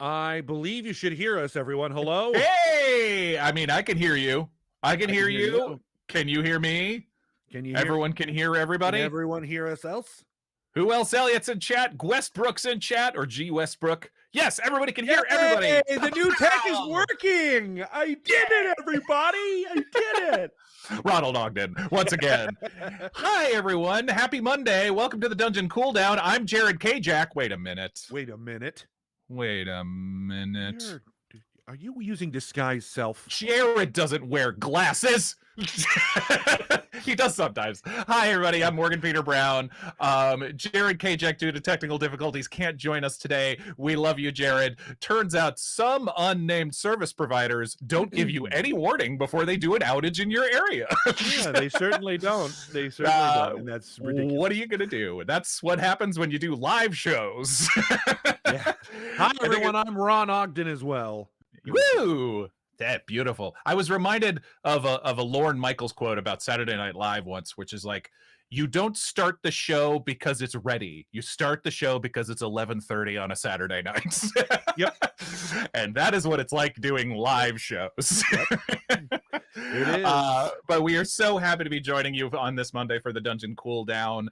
I believe you should hear us, everyone. Hello? Hey! I mean, I can hear you. I can hear you. you. Can you hear me? Can you hear? Everyone can hear everybody? Can everyone hear us else? Who else? Elliot's in chat. Westbrook's in chat, or G. Westbrook. Yes, everybody can hear everybody. Hey, the new tech is working. I did it, everybody. I did it. Ronald Ogden, once again. Hi, everyone. Happy Monday. Welcome to the Dungeon Cooldown. I'm Jared K. Jack. Wait a minute. Wait a minute. Are you using disguise self? Jared doesn't wear glasses. He does sometimes. Hi, everybody. I'm Morgan Peter Brown. Jared K. Jack, due to technical difficulties, can't join us today. We love you, Jared. Turns out some unnamed service providers don't give you any warning before they do an outage in your area. Yeah, they certainly don't. They certainly don't. And that's ridiculous. What are you going to do? That's what happens when you do live shows. Yeah. Hi, everyone. I'm Ron Ogden as well. Woo! That beautiful. I was reminded of a Lorne Michaels quote about Saturday Night Live once, which is like, you don't start the show because it's ready. You start the show because it's 11:30 on a Saturday night. Yep. And that is what it's like doing live shows. Yep. It is. But we are so happy to be joining you on this Monday for the Dungeon Cooldown.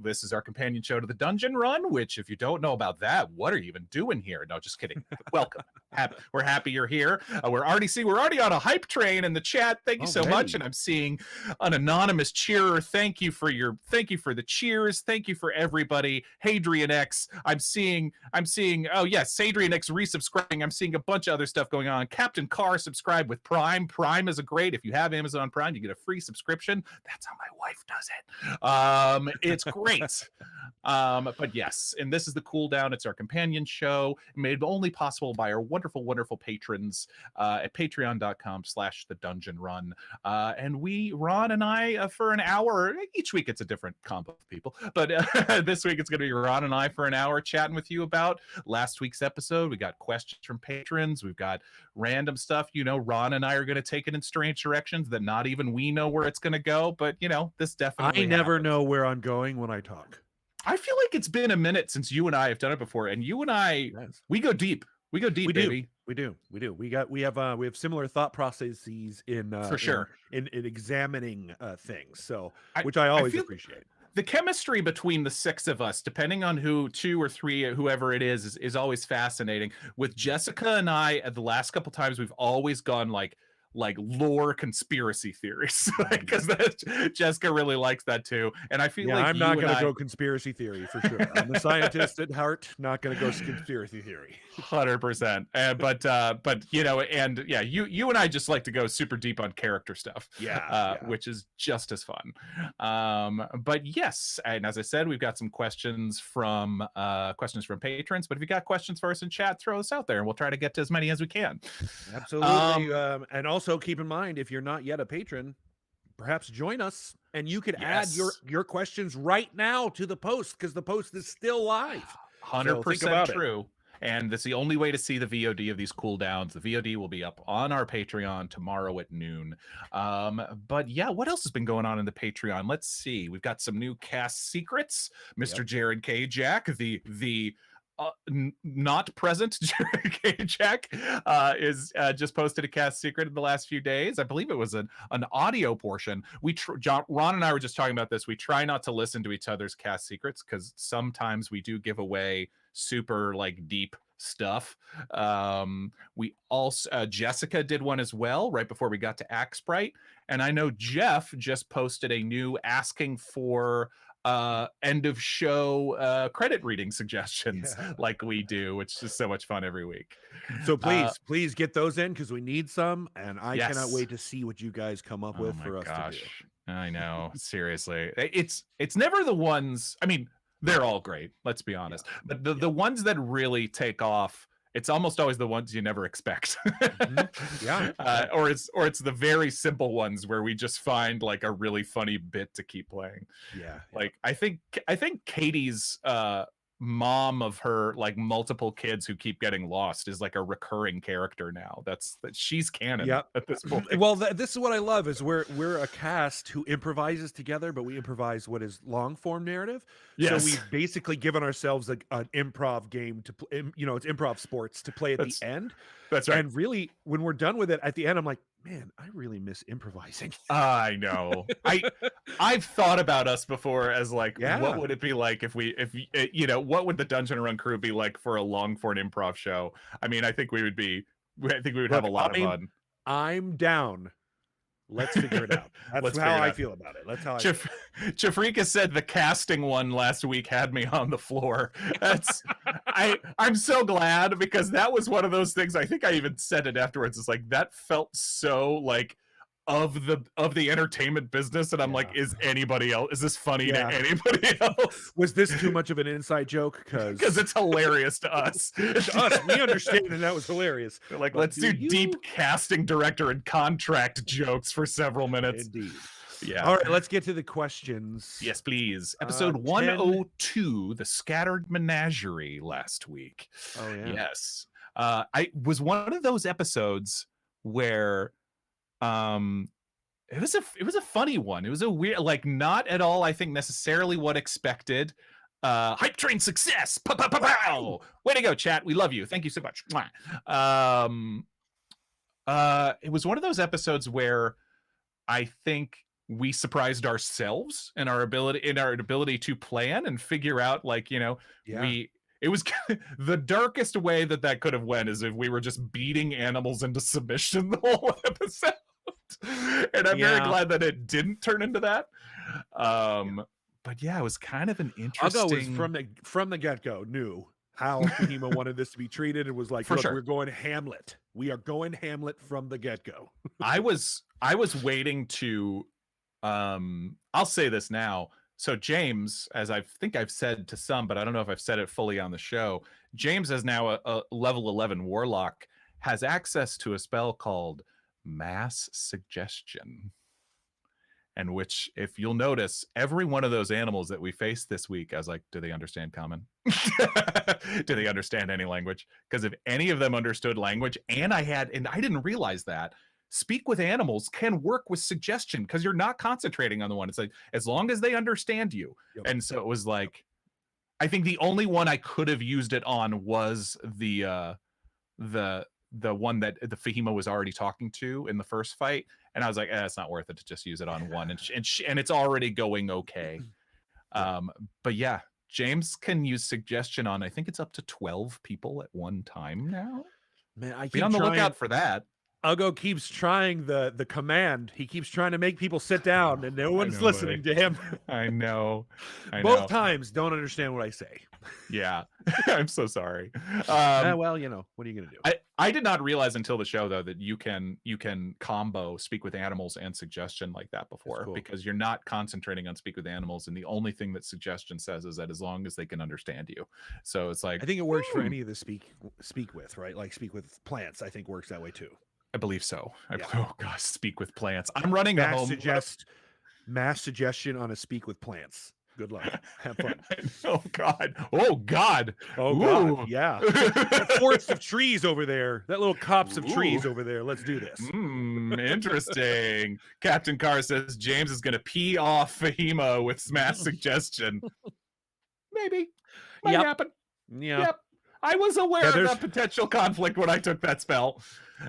This is our companion show to the Dungeon Run, which, if you don't know about that, what are you even doing here? No, just kidding. Welcome. We're happy you're here. We're already on a hype train in the chat. Thank you so much. And I'm seeing an anonymous cheerer. Thank you for the cheers. Thank you for everybody. Hadrian X. I'm seeing. Oh yes, Hadrian X resubscribing. I'm seeing a bunch of other stuff going on. Captain Carr subscribed with Prime. Prime is a great. If you have Amazon Prime, you get a free subscription. That's how my wife does it. It's great. But yes, and this is the Cooldown. It's our companion show, made only possible by our wonderful patrons at patreon.com/thedungeonrun. And Ron and I, for an hour, each week it's a different combo of people, but this week it's going to be Ron and I for an hour chatting with you about last week's episode. We got questions from patrons. We've got random stuff. You know, Ron and I are going to take it in strange directions that not even we know where it's going to go, but you know, this definitely I never happens. know where I'm going when I talk. I feel like it's been a minute since you and I have done it before, and you and I, we go deep. We go deep, baby. We do. We have similar thought processes in for sure in examining things. So, which I always appreciate. The chemistry between the six of us, depending on two or three, whoever it is always fascinating. With Jessica and I, at the last couple times, we've always gone like lore conspiracy theories, because Jessica really likes that too. And I feel like I'm not going to go conspiracy theory for sure. I'm a scientist at heart, not going to go conspiracy theory. 100%. But you know, and yeah, you and I just like to go super deep on character stuff. Yeah. Which is just as fun. But yes, and as I said, we've got some questions from patrons. But if you got questions for us in chat, throw us out there, and we'll try to get to as many as we can. Absolutely. And also keep in mind, if you're not yet a patron, perhaps join us, and you could add your questions right now to the post, because the post is still live. 100% true. And that's the only way to see the VOD of these cooldowns. The VOD will be up on our Patreon tomorrow at noon. But yeah, what else has been going on in the Patreon? Let's see. We've got some new cast secrets. Mr. Jared K. Jack, the not present Jared K. Jack, is just posted a cast secret in the last few days. I believe it was an audio portion. Ron and I were just talking about this. We try not to listen to each other's cast secrets, because sometimes we do give away super deep stuff. We also Jessica did one as well right before we got to Axbright, and I know Jeff just posted a new asking for end of show credit reading suggestions, like we do, which is so much fun every week. So please get those in, because we need some, and I cannot wait to see what you guys come up with for us to do. I know. Seriously, it's never the ones, I mean, they're all great, let's be honest, but the ones that really take off, it's almost always the ones you never expect. Or it's the very simple ones where we just find a really funny bit to keep playing. Yeah. I think Katie's mom of her like multiple kids who keep getting lost is like a recurring character now. That she's canon at this point. Well, this is what I love is we're a cast who improvises together, but we improvise what is long form narrative. Yes. So we've basically given ourselves an improv game to play. You know, it's improv sports to play at the end. That's right. And really, when we're done with it at the end, I'm like, man, I really miss improvising. I know. I've thought about us before as like, what would it be like if you know, what would the Dungeon Run crew be like for a long form improv show? I mean, I think we would have a lot of fun. I'm down. Let's figure it out. That's how I feel about it. That's how Chafrika said the casting one last week had me on the floor. That's I'm so glad, because that was one of those things. I think I even said it afterwards. It's like that felt so like of the entertainment business, and I'm like, is this funny to anybody else? Was this too much of an inside joke? Because it's hilarious to us. To us, we understand, and that was hilarious. They're like, let's do deep casting director and contract jokes for several minutes. Indeed. Yeah. All right, let's get to the questions. Yes, please. Episode 102, The Scattered Menagerie, last week. Oh yeah. Yes. I was one of those episodes where it was a funny one. It was a weird, like, not at all, I think, necessarily what expected. Hype train success. Pow, pow, pow, pow. Way to go, chat. We love you. Thank you so much. It was one of those episodes where I think we surprised ourselves in our ability to plan and figure out, like, you know, it was the darkest way that could have went is if we were just beating animals into submission the whole episode. And I'm very glad that it didn't turn into that. But yeah, it was kind of an interesting. I'll go from the get-go knew how Fahima wanted this to be treated and was like, look, we're going Hamlet. We are going Hamlet from the get-go. I was waiting to I'll say this now. So James, as I think I've said to some, but I don't know if I've said it fully on the show, James is now a level 11 warlock, has access to a spell called Mass Suggestion. And which, if you'll notice, every one of those animals that we faced this week, I was like, do they understand common? Do they understand any language? Because if any of them understood language, and I didn't realize that, speak with animals can work with suggestion, because you're not concentrating on the one. It's like, as long as they understand you. And so it was like, I think the only one I could have used it on was the one that the Fahima was already talking to in the first fight, and I was like, it's not worth it to just use it on one, and it's already going okay. But yeah, James can use suggestion on, I think it's up to 12 people at one time now. Man, be on the lookout for that. Ugo keeps trying the command. He keeps trying to make people sit down, and no one's listening to him. I know. Both times, don't understand what I say. Yeah, I'm so sorry. Well, you know, what are you gonna do? I did not realize until the show, though, that you can combo speak with animals and suggestion like that before, because you're not concentrating on speak with animals, and the only thing that suggestion says is that as long as they can understand you. So it's like, I think it works for any of the speak with, right? Like speak with plants, I think works that way too. I believe so. Oh gosh, speak with plants. I'm running a home. Mass suggestion on a speak with plants. Good luck. Have fun. Oh God. Oh God. Oh God. Yeah. That forest of trees over there. That little copse of trees over there. Let's do this. Interesting. Captain Carr says James is going to pee off Fahima with mass suggestion. Maybe. Might happen. Yeah. Yep. I was aware of that potential conflict when I took that spell.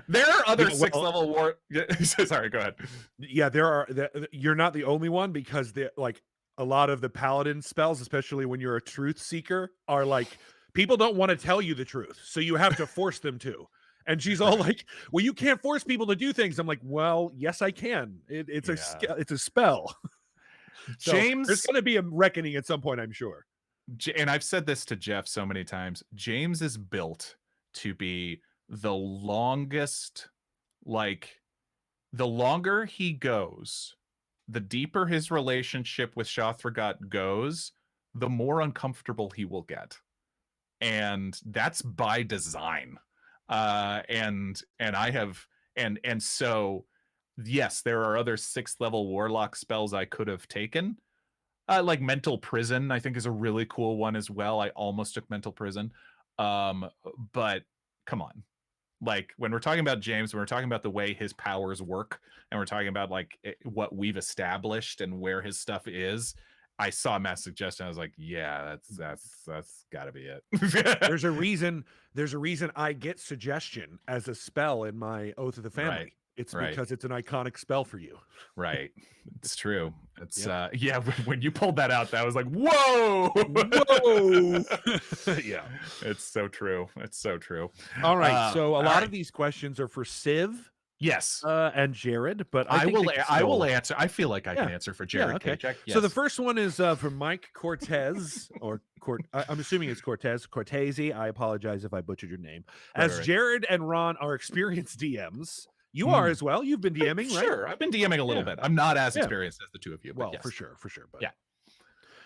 There are other 6th level war. Sorry, go ahead. Yeah, you're not the only one, because like a lot of the paladin spells, especially when you're a truth seeker, are like, people don't want to tell you the truth, so you have to force them to. And she's all like, well, you can't force people to do things. I'm like, well, yes, I can. It's a spell. So James, there's going to be a reckoning at some point, I'm sure. And I've said this to Jeff so many times. James is built to be the longest, like, the longer he goes, the deeper his relationship with Shathragat goes, the more uncomfortable he will get. And that's by design. And so yes, there are other 6th level warlock spells I could have taken. Like mental prison, I think, is a really cool one as well. I almost took mental prison. But come on. Like when we're talking about James, when we're talking about the way his powers work, and we're talking about like what we've established and where his stuff is, I saw Mass Suggestion. I was like, yeah, that's got to be it. There's a reason. There's a reason I get Suggestion as a spell in my Oath of the Family. Right. It's Right. because it's an iconic spell for you. Right. It's true. It's yeah, when you pulled that out, that was like, whoa. Whoa. Yeah. It's so true. It's so true. All right. So a lot of these questions are for Civ. Yes. And Jared, but I will answer. I feel like I can answer for Jared. Okay. Yes. So the first one is from Mike Cortez, or I'm assuming it's Cortese. I apologize if I butchered your name. As Jared and Ron are experienced DMs, you are as well. You've been DMing, right? Sure. I've been DMing a little bit. I'm not as experienced as the two of you. Well, yes. for sure. But yeah.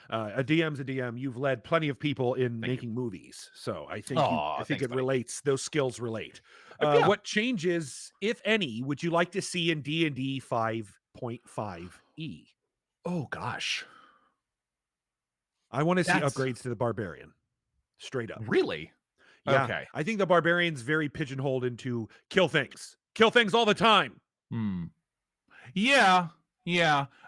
A DM's a DM. You've led plenty of people in making movies, so I think it relates. Those skills relate. What changes, if any, would you like to see in D&D 5.5e? Oh gosh, I want to see upgrades to the barbarian. Straight up, really? Yeah. Okay. I think the barbarian's very pigeonholed into kill things all the time. Yeah.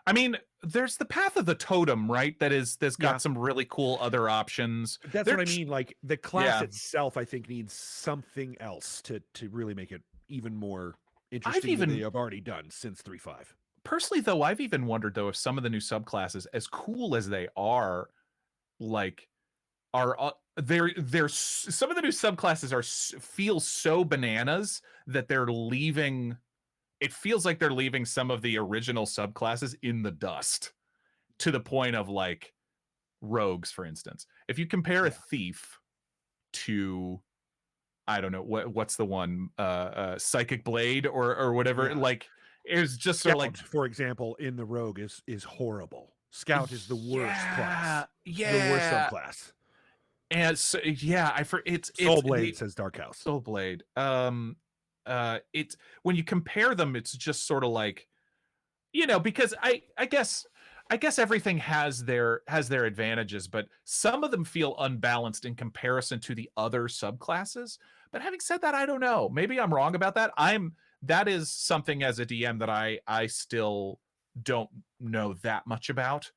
I mean, there's the Path of the Totem, right? That's got some really cool other options. That's what I mean. Like the class itself, I think needs something else to really make it even more interesting than they have already done since 3.5. Personally, though, I've even wondered though if some of the new subclasses, as cool as they are, like they're some of the new subclasses feel so bananas that they're leaving. It feels like they're leaving some of the original subclasses in the dust, to the point of like rogues, for instance. If you compare a thief to, I don't know, what's the one, Psychic Blade or whatever, like it's just sort of like, for example, in the rogue is horrible. Scout is the worst class. Yeah. The worst subclass. And so, it's Soul Blade, says Dark House. Soul Blade. It's when you compare them, it's just sort of like, because I guess everything has their advantages, but some of them feel unbalanced in comparison to the other subclasses. But having said that, I don't know. Maybe I'm wrong about that. That is something as a DM that I still don't know that much about.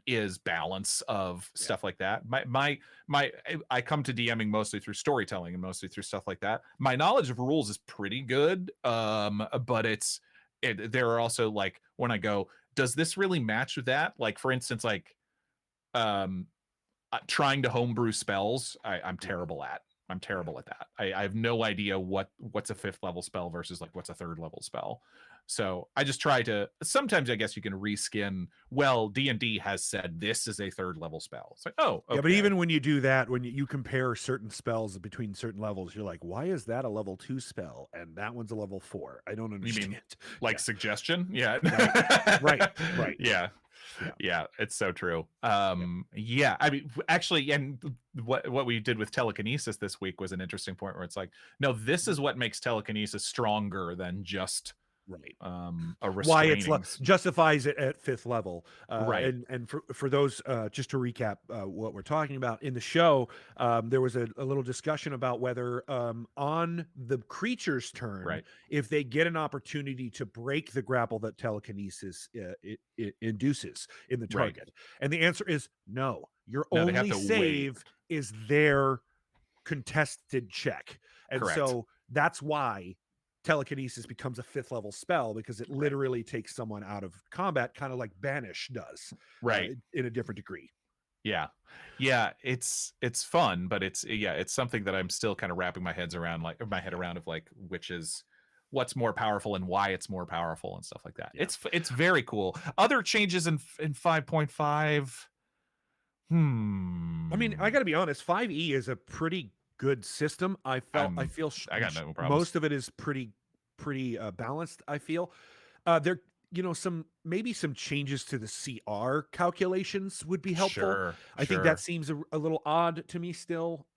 Is balance of stuff like that. I come to DMing mostly through storytelling and mostly through stuff like that. My knowledge of rules is pretty good, but there are also like, when I go, does this really match with that? Like, for instance, like trying to homebrew spells, I'm terrible at. I'm terrible at that. I have no idea what's a 5th level spell versus like what's a 3rd level spell. So I just try to, sometimes I guess you can reskin, well, D&D has said this is a 3rd level spell. It's like, oh, okay. Yeah, but even when you do that, when you compare certain spells between certain levels, you're like, why is that a level 2 spell and that one's a level 4? I don't understand. You mean like Suggestion? Yeah. Right. Yeah, it's so true. I mean, actually, and what we did with telekinesis this week was an interesting point where it's like, no, this is what makes telekinesis stronger than just a restraining. Why it justifies it at 5th level, and for those, just to recap what we're talking about in the show, there was a little discussion about whether on the creature's turn, if they get an opportunity to break the grapple that telekinesis it induces in the target, and the answer is no. Your only save is their contested check, and so that's why telekinesis becomes a 5th level spell, because it literally takes someone out of combat, kind of like Banish does, in a different degree. Yeah, it's fun, but it's something that I'm still kind of wrapping my head around, of like, which is what's more powerful and why it's more powerful and stuff like that. It's very cool. Other changes in 5.5. I mean, I got to be honest, 5e is a pretty good system. I feel I got no problems. Most of it is pretty balanced. I feel there, maybe some changes to the CR calculations would be helpful. Sure. I think that seems a little odd to me still.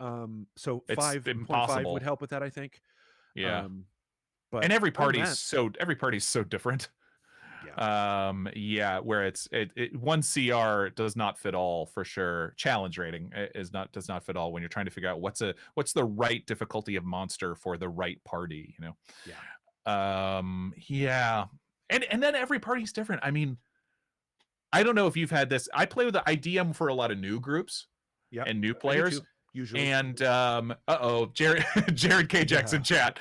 So 5.5 would help with that, I think. Yeah. But and every party's so different. Yeah. Yeah, where one CR does not fit all for sure. Challenge rating does not fit all when you're trying to figure out what's the right difficulty of monster for the right party, you know. Yeah. And then every party's different. I mean, I don't know if you've had this. I DM for a lot of new groups and new players. Usually. And Jared K. Jackson chat.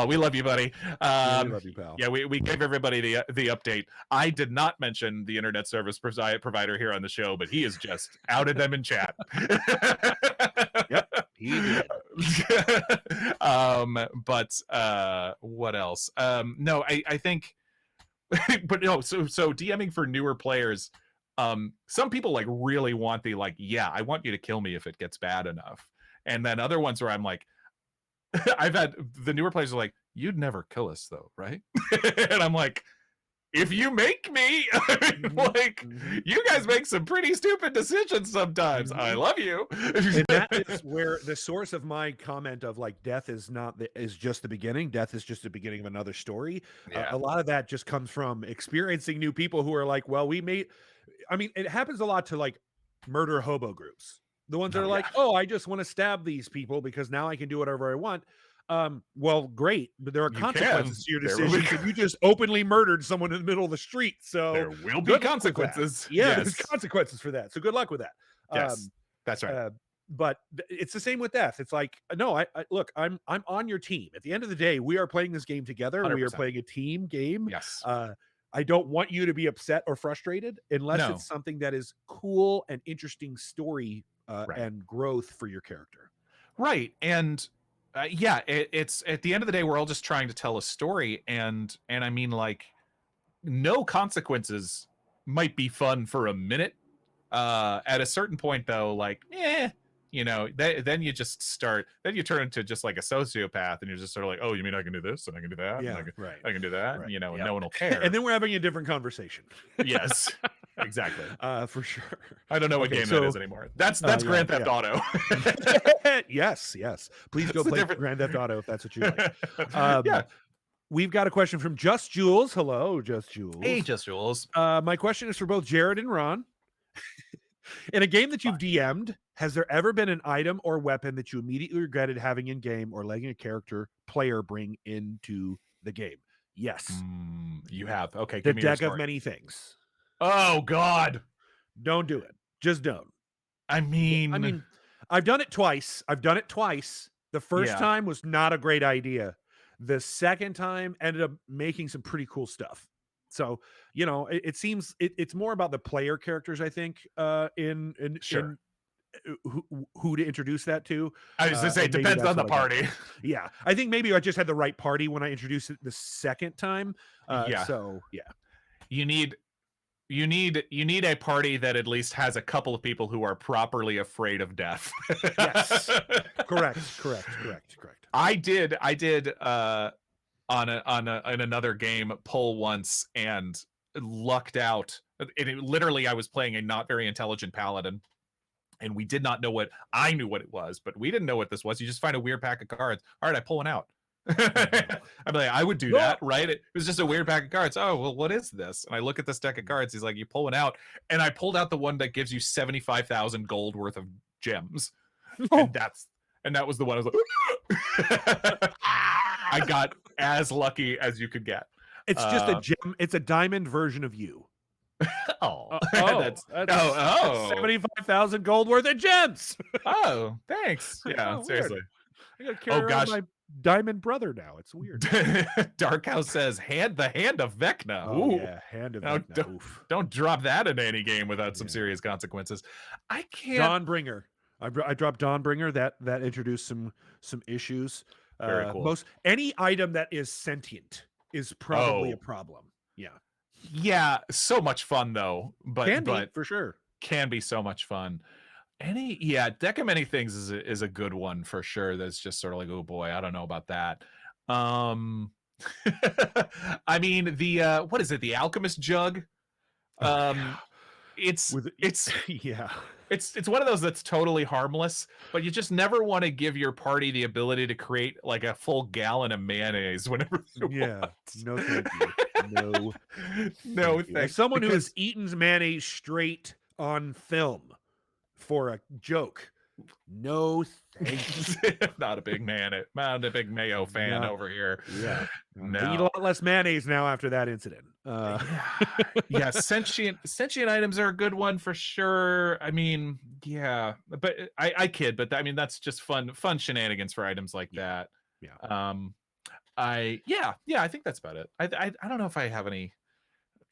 We love you, buddy. We love you, pal. Yeah, we gave everybody the update. I did not mention the internet service provider here on the show, but he has just outed them in chat. Yep, he did. But what else? No, I think but no, so DMing for newer players, some people like really want the I want you to kill me if it gets bad enough. And then other ones where I'm like, I've had the newer players are like, you'd never kill us though, right? And I'm like, if you make me, you guys make some pretty stupid decisions sometimes. I love you. And that is where the source of my comment of death is just the beginning. Death is just the beginning of another story. A lot of that just comes from experiencing new people who are like, well, it happens a lot to murder hobo groups. The ones that are oh, I just want to stab these people because now I can do whatever I want. Well, great, but there are consequences to your decisions. And you just openly murdered someone in the middle of the street. So there will be consequences. Yeah, there's consequences for that. So good luck with that. Yes, that's right. But it's the same with death. It's like, no, I look, I'm on your team. At the end of the day, we are playing this game together. 100%. We are playing a team game. Yes. I don't want you to be upset or frustrated unless it's something that is cool and interesting story and growth for your character. Right. And it's at the end of the day, we're all just trying to tell a story, and I mean, no consequences might be fun for a minute. At a certain point, though, then you just then you turn into just like a sociopath, and you're just sort of like, oh, you mean I can do this and I can do that? Yeah, I can do that, and no one will care. And then we're having a different conversation. Yes, exactly. For sure. I don't know what game that is anymore. That's Grand Theft Auto. Yes. Please go play Grand Theft Auto if that's what you like. We've got a question from Just Jules. Hello, Just Jules. Hey, Just Jules. My question is for both Jared and Ron. In a game that you've DM'd, has there ever been an item or weapon that you immediately regretted having in game or letting a player bring into the game? Yes. You have. Okay. The deck of many things. Oh, God. Don't do it. Just don't. I mean, I've done it twice. The first time was not a great idea. The second time ended up making some pretty cool stuff. So, it seems it's more about the player characters, I think, in who to introduce that to. I was going to say, it depends on the party. Yeah. I think maybe I just had the right party when I introduced it the second time. So, yeah. You need a party that at least has a couple of people who are properly afraid of death. Yes. Correct. I did in another game pull once and lucked out. Literally, I was playing a not very intelligent paladin, and we did not know I knew what it was, but we didn't know what this was. You just find a weird pack of cards. All right, I pull one out. I'm like, I would do that, right? It was just a weird pack of cards. Oh, well, what is this? And I look at this deck of cards. He's like, you pull one out, and I pulled out the one that gives you 75,000 gold worth of gems, and that was the one I was like, I got as lucky as you could get. It's just a gem. It's a diamond version of you. That's 75,000 gold worth of gems. Oh, thanks. Yeah, seriously. I gotta carry around my diamond brother now. It's weird. Dark House says the hand of Vecna. Oh, yeah, hand of Vecna. Don't drop that into any game without some serious consequences. I can't. Dawnbringer. I dropped Dawnbringer. That introduced some issues. Very cool. Any item that is sentient is probably a problem. Yeah, so much fun though. But for sure can be so much fun. Deck of Many Things is a good one for sure. That's just sort of like, oh boy, I don't know about that. I mean, the what is it? The Alchemist Jug. it's yeah. It's one of those that's totally harmless, but you just never want to give your party the ability to create like a full gallon of mayonnaise whenever they Yeah. want. No, thank you. No, No thank you. As thanks. someone who has Because eaten mayonnaise straight on film for a joke, no, thank you. not a big mayo fan Not- over here. Yeah. I eat a No. lot less mayonnaise now after that incident. Yeah, sentient items are a good one for sure. I mean, yeah, but I kid, but I mean that's just fun shenanigans for items like that. Yeah. I think that's about it. I don't know if I have any.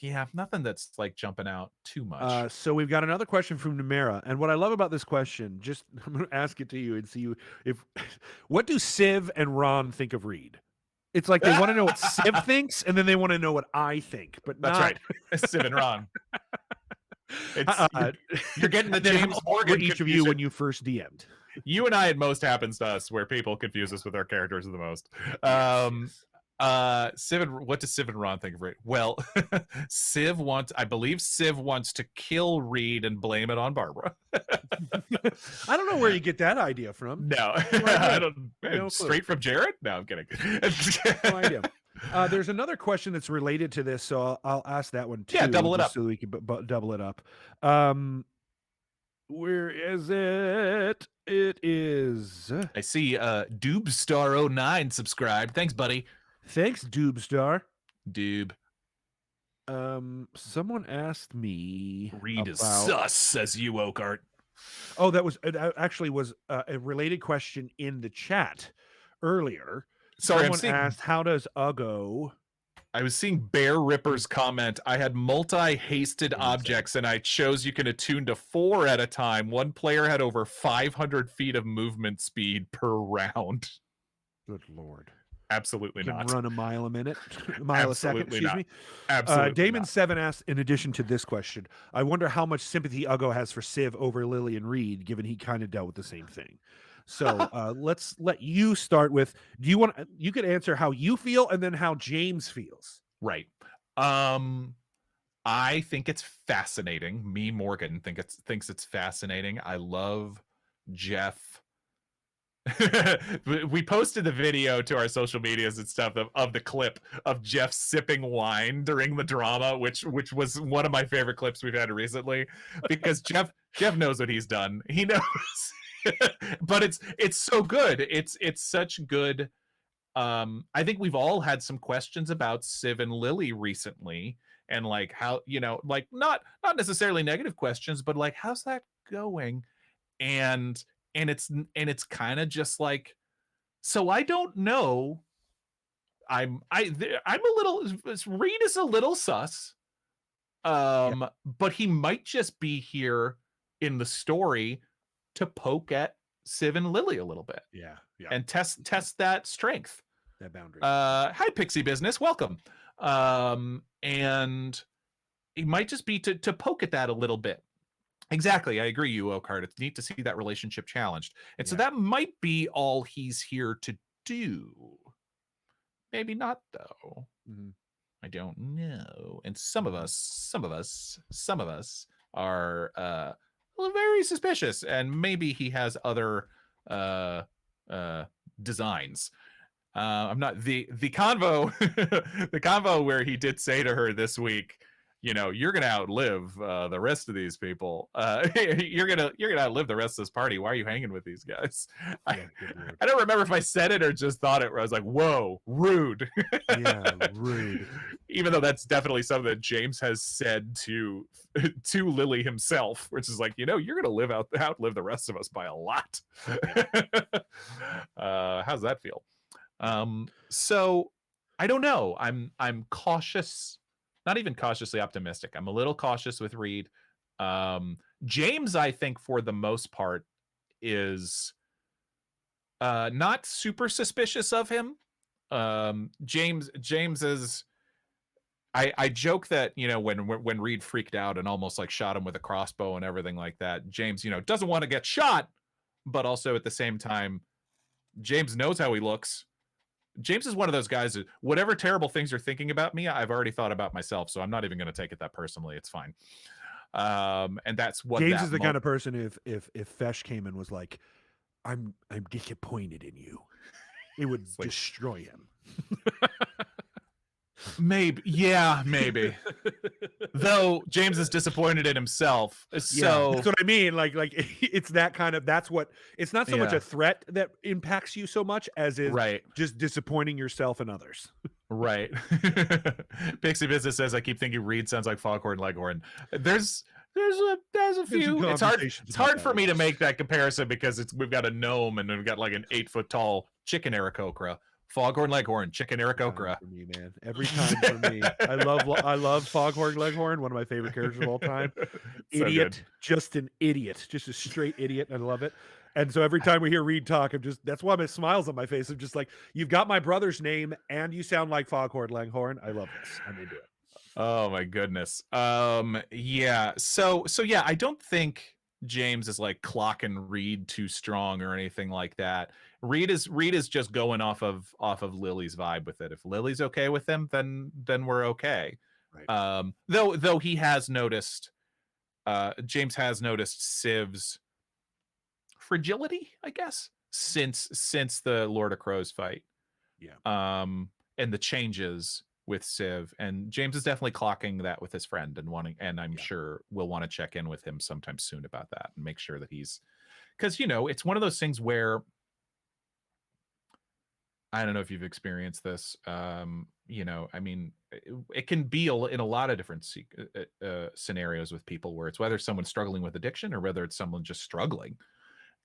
Yeah, nothing that's like jumping out too much. So we've got another question from Numera, and what I love about this question, just I'm going to ask it to you and see if what do Civ and Ron think of Reed? It's like they want to know what Civ thinks, and then they want to know what I think, but That's not right. Civ and Ron. You're getting the James Morgan each of you when you first DM'd. You and I, it most happens to us where people confuse us with our characters the most. Yes. What does Civ and Ron think of Reed? Well, I believe Civ wants to kill Reed and blame it on Barbara. I don't know where you get that idea from. No, I don't. No straight from Jared? No, I'm kidding. No idea. There's another question that's related to this, so I'll ask that one too. Yeah, double it up so we can double it up. Where is it? It is. I see. Doobstar09 subscribed. Thanks, buddy. Thanks, Doobstar. Doob. Someone asked me. Reed is sus, says you, Oakart. Oh, that actually was a related question in the chat earlier. Sorry, someone asked, "How does Uggo?" I was seeing Bear Ripper's comment. I had multi-hasted objects, and I chose you can attune to 4 at a time. One player had over 500 feet of movement speed per round. Good Lord. Absolutely can not. Run a mile a minute, a mile Absolutely a second. Not. Me. Absolutely. Damon7 asked, in addition to this question, I wonder how much sympathy Uggo has for Civ over Lily and Reed, given he kind of dealt with the same thing. So let's let you start with. Do you want? You could answer how you feel, and then how James feels. Right. I think it's fascinating. Me, Morgan, thinks it's fascinating. I love Jeff. We posted the video to our social medias and stuff of the clip of Jeff sipping wine during the drama, which was one of my favorite clips we've had recently, because Jeff knows what he's done. He knows. But it's so good. It's such good. I think we've all had some questions about Civ and Lily recently, and like how, like not necessarily negative questions, but like how's that going? And it's kind of just like, so I don't know. I'm a little. Reed is a little sus. But he might just be here in the story to poke at Civ and Lily a little bit. Yeah. And test that strength. That boundary. Hi, Pixie Business. Welcome. And he might just be to poke at that a little bit. Exactly. I agree, you, Oakart. It's neat to see that relationship challenged. And so that might be all he's here to do. Maybe not, though. Mm-hmm. I don't know. And some of us are very suspicious, and maybe he has other designs. I'm not the convo the convo where he did say to her this week, you're gonna outlive the rest of these people. You're gonna outlive the rest of this party. Why are you hanging with these guys? I don't remember if I said it or just thought it. Where I was like, whoa, rude. Yeah, rude. Even though that's definitely something that James has said to Lily himself, which is like, you're gonna outlive the rest of us by a lot. How's that feel? So I don't know. I'm cautious. Not even cautiously optimistic. I'm a little cautious with Reed. James, I think, for the most part, is not super suspicious of him. James is. I joke that when Reed freaked out and almost like shot him with a crossbow and everything like that, James doesn't want to get shot, but also at the same time, James knows how he looks. James is one of those guys that whatever terrible things you're thinking about me, I've already thought about myself, so I'm not even going to take it that personally. It's fine. And that's what James that is the kind of person if Fesh came and was like, I'm disappointed in you, it would like, destroy him. Maybe, yeah, maybe. Though James is disappointed in himself, so that's what I mean. Like it's that kind of. That's what. It's not so much a threat that impacts you so much as is just disappointing yourself and others. Right. Pixie Business says, I keep thinking Reed sounds like Foghorn Leghorn. There's a few. It's hard for me to make that comparison because we've got a gnome and we've got like an 8-foot tall chicken Aarakocra. Foghorn Leghorn, chicken Aarakocra. For me, man. Every time for me. I love Foghorn Leghorn, one of my favorite characters of all time. Idiot, just an idiot, just a straight idiot. I love it. And so every time we hear Reed talk, that's why my smiles on my face. I'm just like, you've got my brother's name and you sound like Foghorn Leghorn. I love this. I'm into it. Oh my goodness. Yeah. So yeah, I don't think James is like clocking Reed too strong or anything like that. Reed is just going off of Lily's vibe with it. If Lily's okay with him, then we're okay. Right. Though he has noticed, James has noticed Civ's fragility, I guess, since the Lord of Crows fight. Yeah. And the changes with Civ, and James is definitely clocking that with his friend and I'm sure we'll want to check in with him sometime soon about that and make sure that he's, because it's one of those things where I don't know if you've experienced this. I mean, it can be in a lot of different scenarios with people where it's whether someone's struggling with addiction or whether it's someone just struggling.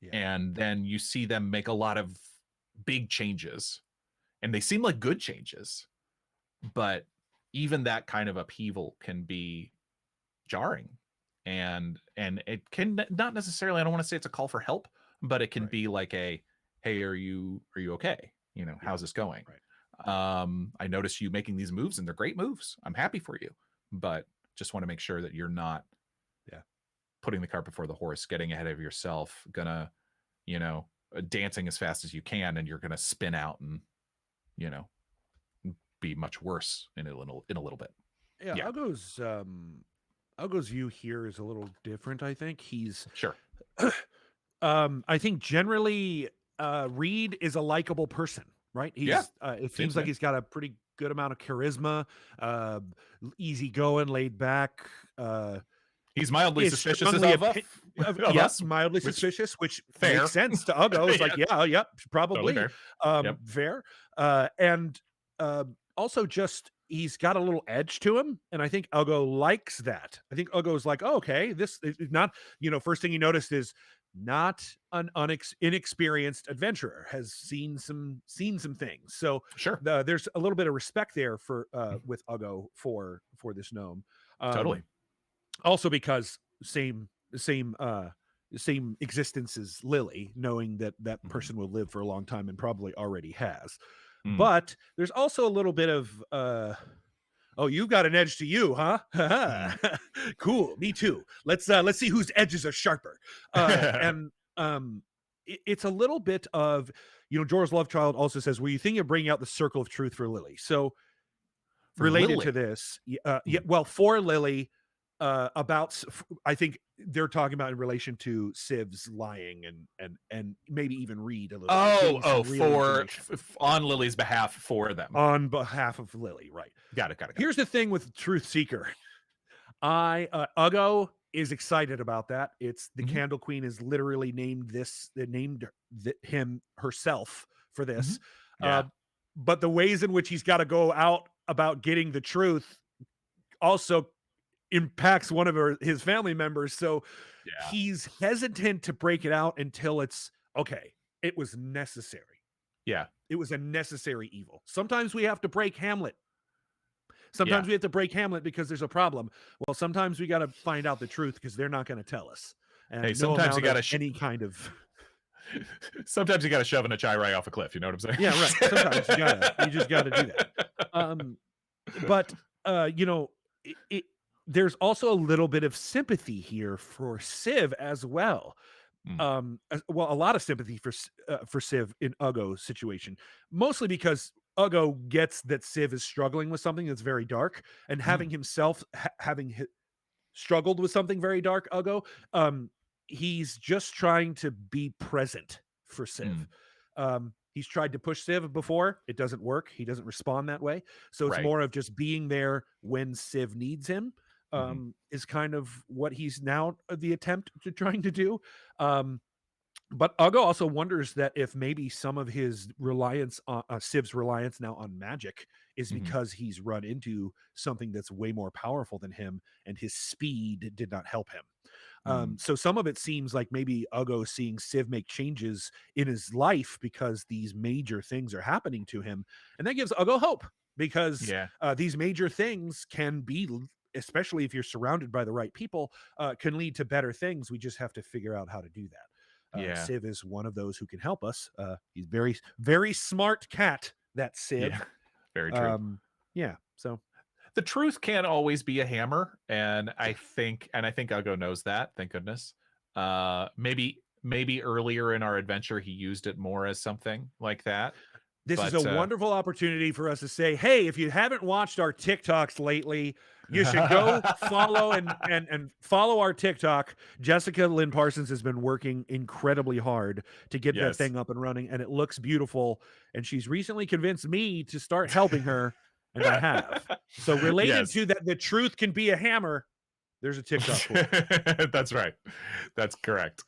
Yeah. And then you see them make a lot of big changes and they seem like good changes, but even that kind of upheaval can be jarring, and it can not necessarily, I don't want to say it's a call for help, but it can be like hey, are you okay? How's this going? Right. I noticed you making these moves and they're great moves. I'm happy for you, but just want to make sure that you're not putting the cart before the horse, getting ahead of yourself, gonna, dancing as fast as you can, and you're gonna spin out and, be much worse in a little bit. Yeah. Algo's view here is a little different. I think he's sure. I think generally Reed is a likable person, right? It seems like he's got a pretty good amount of charisma, easygoing, laid back. He's mildly suspicious of us. Mildly suspicious, which makes sense to Uggo. It's like, probably totally fair. And also just he's got a little edge to him, and I think Uggo likes that. I think Uggo's like, oh, okay, this is not, first thing you noticed is not an inexperienced adventurer, has seen some things. So sure, there's a little bit of respect there for with Uggo for this gnome. Totally. Also because same existence as Lily, knowing that person will live for a long time and probably already has. But there's also a little bit of oh, you've got an edge to you, huh? Cool, me too. Let's see whose edges are sharper. And it's a little bit of, Jorah's love child also says, "Were you thinking of bringing out the circle of truth for Lily?" So for related Lily. to this, well, for Lily, about, I think they're talking about in relation to Civ's lying and maybe even Reed a little bit. On Lily's behalf for them. On behalf of Lily, right. Got it. Here's the thing with Truth Seeker. Uggo is excited about that. It's the Candle Queen is literally named him herself for this. But the ways in which he's got to go out about getting the truth also impacts one of his family members, so he's hesitant to break it out until it's okay. It was necessary. It was a necessary evil. Sometimes we have to break Hamlet. Sometimes we have to break Hamlet because there's a problem. Well, sometimes we got to find out the truth because they're not going to tell us. And sometimes you got to any kind of. Sometimes you got to shove a chai rai off a cliff. You know what I'm saying? Yeah, right. Sometimes you just got to do that. But there's also a little bit of sympathy here for Civ as well. A lot of sympathy for Civ in Uggo's situation, mostly because Uggo gets that Civ is struggling with something that's very dark, and having himself struggled with something very dark, Ugo. He's just trying to be present for Civ. He's tried to push Civ before. It doesn't work. He doesn't respond that way. So it's Right. more of just being there when Civ needs him, is kind of what he's now the attempt to trying to do. But Ugo also wonders that if maybe some of his reliance on Civ's reliance now on magic is because he's run into something that's way more powerful than him, and his speed did not help him. So some of it seems like maybe Ugo seeing Civ make changes in his life because these major things are happening to him, and that gives Ugo hope because these major things can be, especially if you're surrounded by the right people, can lead to better things. We just have to figure out how to do that. Civ is one of those who can help us. He's very, very smart cat, that Civ. Yeah, very true. So the truth can't always be a hammer, and I think Ugo knows that. Thank goodness. Maybe earlier in our adventure he used it more as something like that. This is a wonderful opportunity for us to say, hey, if you haven't watched our TikToks lately, you should go follow and follow our TikTok. Jessica Lynn Parsons has been working incredibly hard to get that thing up and running, and it looks beautiful. And she's recently convinced me to start helping her, and I have. So related to that, the truth can be a hammer. There's a TikTok for it. That's right. That's correct.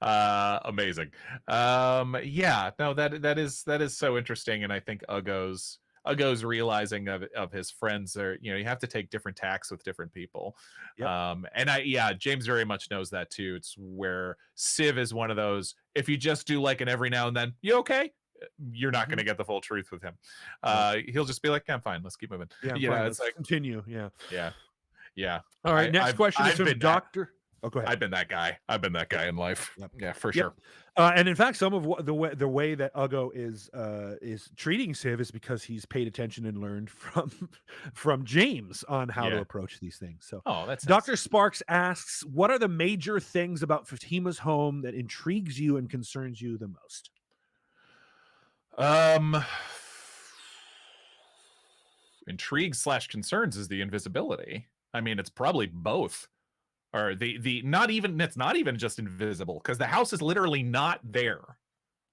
Amazing. That is so interesting, and I think Ugo's realizing of his friends are, you have to take different tacks with different people. James very much knows that too. It's where Civ is one of those, if you just do like an every now and then, you okay? You're not going to get the full truth with him. He'll just be like, I'm fine, let's keep moving. It's like continue. Yeah. All right. Next question is from Dr. Oh, go ahead. I've been that guy. I've been that guy in life. Yeah, for sure. And in fact, some of the way that Ugo is treating Civ is because he's paid attention and learned from James on how to approach these things. So, that's Dr. Sparks asks, what are the major things about Fatima's home that intrigues you and concerns you the most? Intrigue/concerns is the invisibility. I mean, it's probably both. Or it's not even just invisible, because the house is literally not there.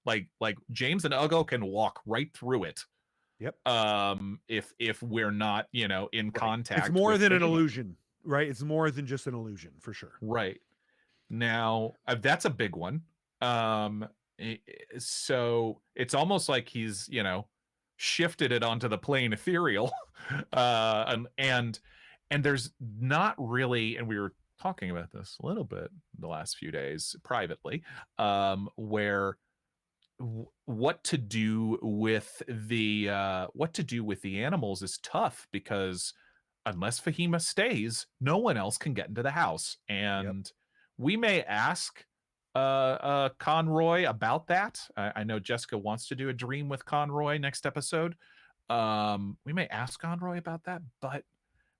Like James and Ugo can walk right through it. If we're not, in contact. It's more than an illusion, right? It's more than just an illusion, for sure. Right. Now, that's a big one. So it's almost like he's, shifted it onto the plane ethereal. And there's not really, and we were talking about this a little bit the last few days privately, where what to do with the animals is tough, because unless Fahima stays, no one else can get into the house. And we may ask Conroy about that. I know Jessica wants to do a dream with Conroy next episode. We may ask Conroy about that, but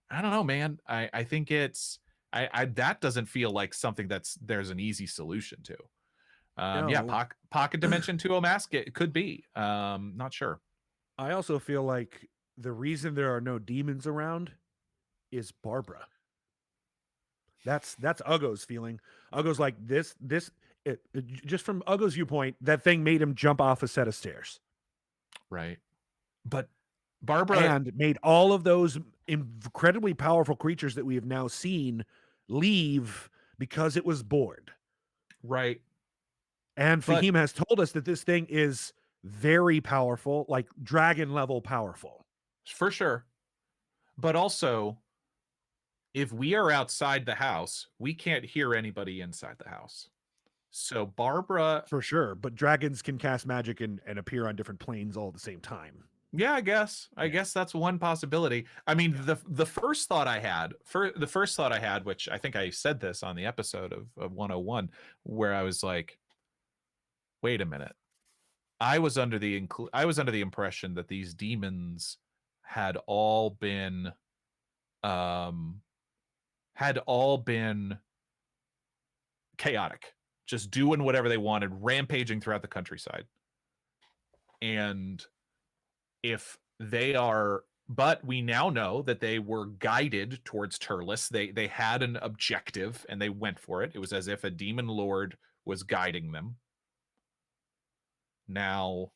I don't know, man. I think it's that doesn't feel like something there's an easy solution to. Pocket dimension to a mask, it could be. Not sure. I also feel like the reason there are no demons around is Barbara. That's Ugo's feeling. Ugo's like this just from Ugo's viewpoint, that thing made him jump off a set of stairs. Right. But Barbara and made all of those incredibly powerful creatures that we have now seen leave because it was bored. Right. And Fahima has told us that this thing is very powerful, like dragon level powerful. For sure. But also, if we are outside the house, we can't hear anybody inside the house. So Barbara... For sure. But dragons can cast magic and appear on different planes all at the same time. Yeah, I guess that's one possibility. I mean, the first thought I had, which I think I said this on the episode of 101, where I was like, wait a minute. I was under the impression that these demons had all been chaotic, just doing whatever they wanted, rampaging throughout the countryside. And if they are but we now know that they were guided towards Turles. They had an objective and they went for it. It was as if a demon lord was guiding them. Now,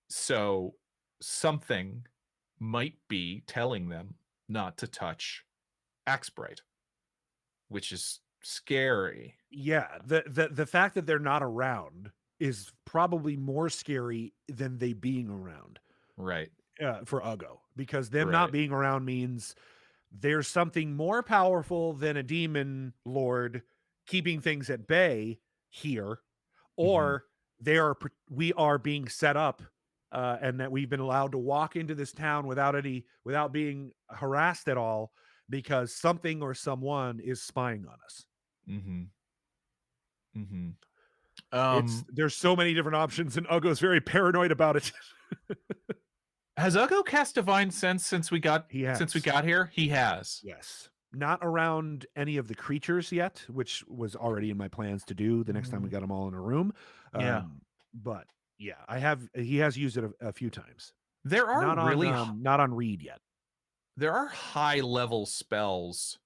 so something might be telling them not to touch Axebright, which is scary. Yeah, the fact that they're not around is probably more scary than they being around. Right. For Uggo, because them Right. not being around means there's something more powerful than a demon lord keeping things at bay here, or we are being set up, and that we've been allowed to walk into this town without being harassed at all because something or someone is spying on us. There's so many different options, and Uggo's very paranoid about it. Has Uggo cast Divine Sense since we got here? He has. Yes. Not around any of the creatures yet, which was already in my plans to do the next time we got them all in a room. But yeah, he has used it a few times. There are not on Reed yet. There are high level spells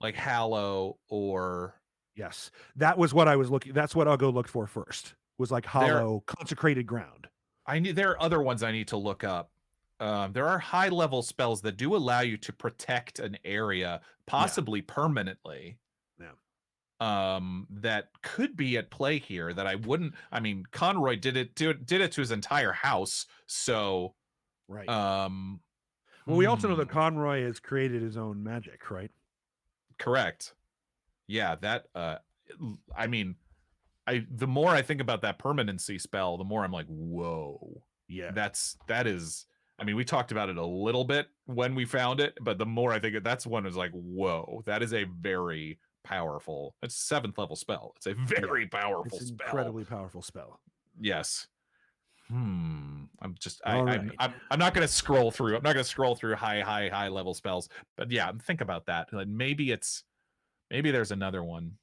like Hallow or yes. That was what I was looking. That's what Uggo looked for first. Was like Hollow, consecrated ground. There are other ones I need to look up. There are high level spells that do allow you to protect an area, possibly permanently. Yeah. That could be at play here. That I wouldn't. I mean, Conroy did it to his entire house. So, right. Well, we also know that Conroy has created his own magic, right? Correct. Yeah. That. I mean. The more I think about that permanency spell, the more I'm like, whoa. Yeah. That is, I mean, we talked about it a little bit when we found it, but the more I think that's one is like, whoa, that is a very powerful, it's a 7th level spell. It's a very powerful spell. Incredibly powerful spell. Yes. I'm just, I'm not going to scroll through. I'm not going to scroll through high level spells, but yeah, think about that. Like maybe there's another one.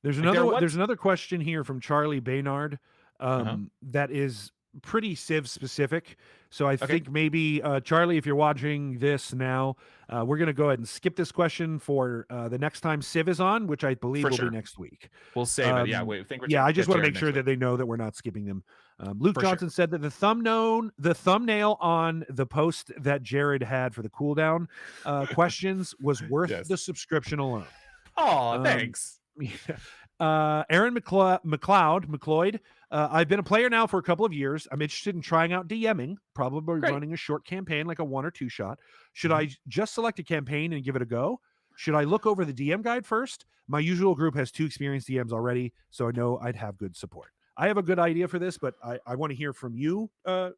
There's another question here from Charlie Baynard that is pretty Civ specific. So I think maybe Charlie, if you're watching this now, we're going to go ahead and skip this question for the next time Civ is on, which I believe will be next week. We'll save it. Yeah, I just want to make sure that they know that we're not skipping them. Luke Johnson said that the thumbnail on the post that Jared had for the cooldown questions was worth the subscription alone. Oh, thanks. Aaron McLeod, I've been a player now for a couple of years. I'm interested in trying out DMing, probably running a short campaign like a 1 or 2 shot. Should I just select a campaign and give it a go? Should I look over the DM guide first? My usual group has 2 experienced DMs already, so I know I'd have good support. I have a good idea for this, but I want to hear from you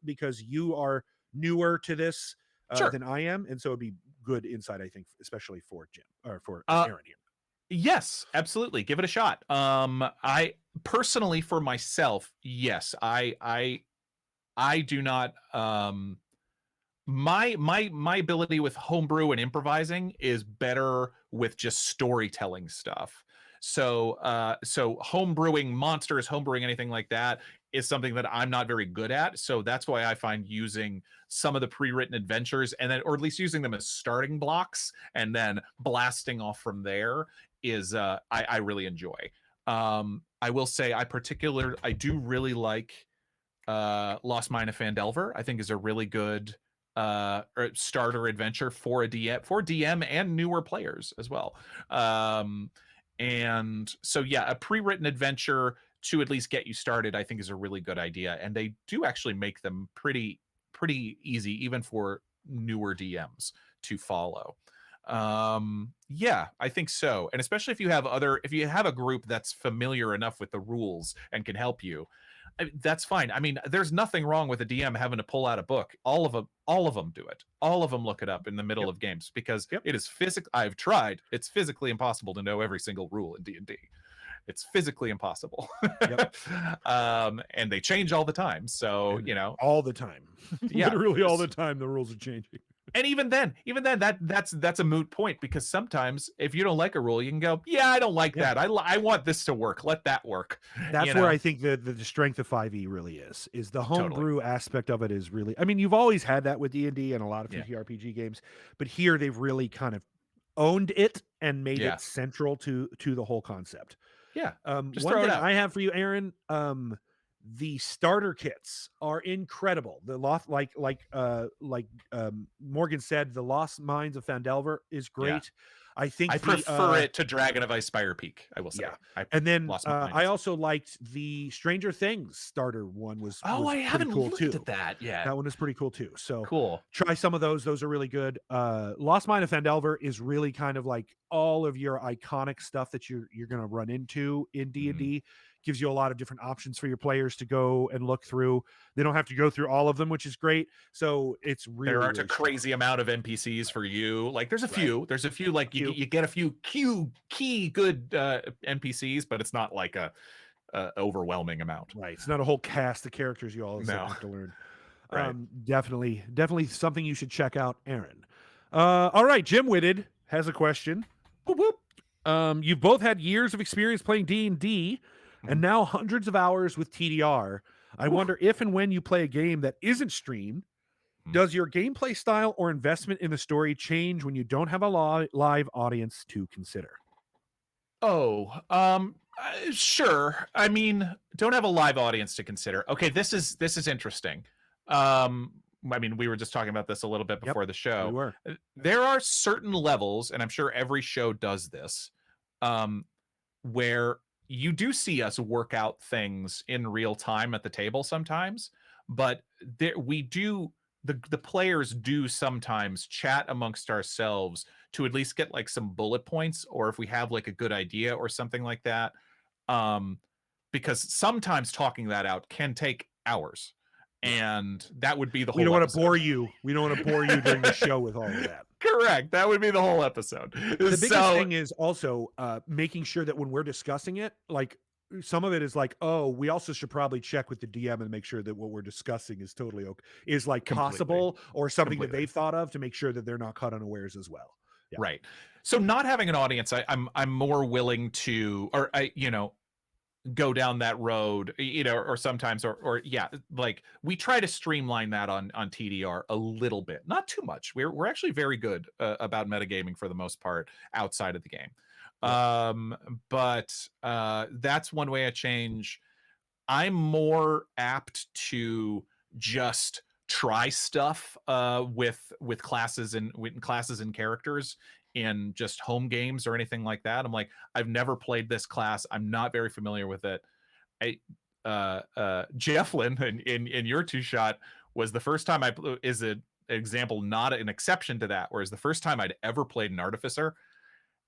because you are newer to this than I am, and so it'd be good insight, I think, especially for Jim or for Aaron here. Yes, absolutely. Give it a shot. I personally, for myself, yes, I do not. My ability with homebrew and improvising is better with just storytelling stuff. So homebrewing monsters, homebrewing anything like that is something that I'm not very good at. So that's why I find using some of the pre-written adventures and then, or at least using them as starting blocks and then blasting off from there is I really enjoy. I will say I do really like Lost Mine of Phandelver. I think is a really good starter adventure for a DM and newer players as well. And so yeah, a pre-written adventure to at least get you started, I think is a really good idea. And they do actually make them pretty easy, even for newer DMs to follow. Yeah, I think so. And especially if you have a group that's familiar enough with the rules and can help you, that's fine. I mean, there's nothing wrong with a DM having to pull out a book. All of them do it. All of them look it up in the middle of games because it is I've tried. It's physically impossible to know every single rule in D&D. It's physically impossible. And they change all the time. So, all the time. Yeah, literally all the time the rules are changing. And even then, that's a moot point, because sometimes if you don't like a rule, you can go, yeah, I don't like that. I want this to work. Let that work. That's where I think the strength of 5e really is the Totally. homebrew aspect of it is really, I mean, you've always had that with D&D and a lot of TTRPG games, but here they've really kind of owned it and made it central to the whole concept. Yeah. Just One throw it thing out. I have for you, Aaron, the starter kits are incredible. The lost, Morgan said, the Lost Mines of Phandelver is great. I think I prefer it to Dragon of Icespire Peak, I will say. And then I also liked the Stranger Things starter one was I haven't cool looked too. at that yet. That one is pretty cool too. So cool. Try some of those. Those are really good. Lost Mine of Phandelver is really kind of like all of your iconic stuff that you're going to run into in D&D. Gives you a lot of different options for your players to go and look through. They don't have to go through all of them, which is great. So it's really, there aren't really a crazy amount of NPCs for you. Like there's a few, like you get a few key good NPCs, but it's not like a overwhelming amount. Right. It's not a whole cast of characters you all have to learn. Definitely something you should check out, Aaron. All right, Jim Whitted has a question. Whoop, whoop. You've both had years of experience playing D&D and now hundreds of hours with TDR. I wonder if and when you play a game that isn't streamed, does your gameplay style or investment in the story change when you don't have a live audience to consider? Sure. I mean, don't have a live audience to consider. Okay, this is interesting. I mean, we were just talking about this a little bit before the show. We were. There are certain levels, and I'm sure every show does this, where you do see us work out things in real time at the table sometimes, but the players do sometimes chat amongst ourselves to at least get like some bullet points, or if we have like a good idea or something like that. Because sometimes talking that out can take hours. And that would be the whole We don't want to episode. bore you. We don't want to bore you during the show with all of that. Correct. That would be the whole episode. The biggest thing is also making sure that when we're discussing it, like some of it is like, oh, we also should probably check with the DM and make sure that what we're discussing is totally okay, is like possible or something that they've thought of to make sure that they're not caught unawares as well. Yeah. Right. So not having an audience, I'm more willing to, or go down that road, or sometimes, or like we try to streamline that on TDR a little bit, not too much. We're actually very good about metagaming for the most part outside of the game. But that's one way I change. I'm more apt to just try stuff with classes and characters in just home games or anything like that. I'm like, I've never played this class. I'm not very familiar with it. Jefflin in your two shot was the first time is an example, not an exception to that. Whereas the first time I'd ever played an artificer,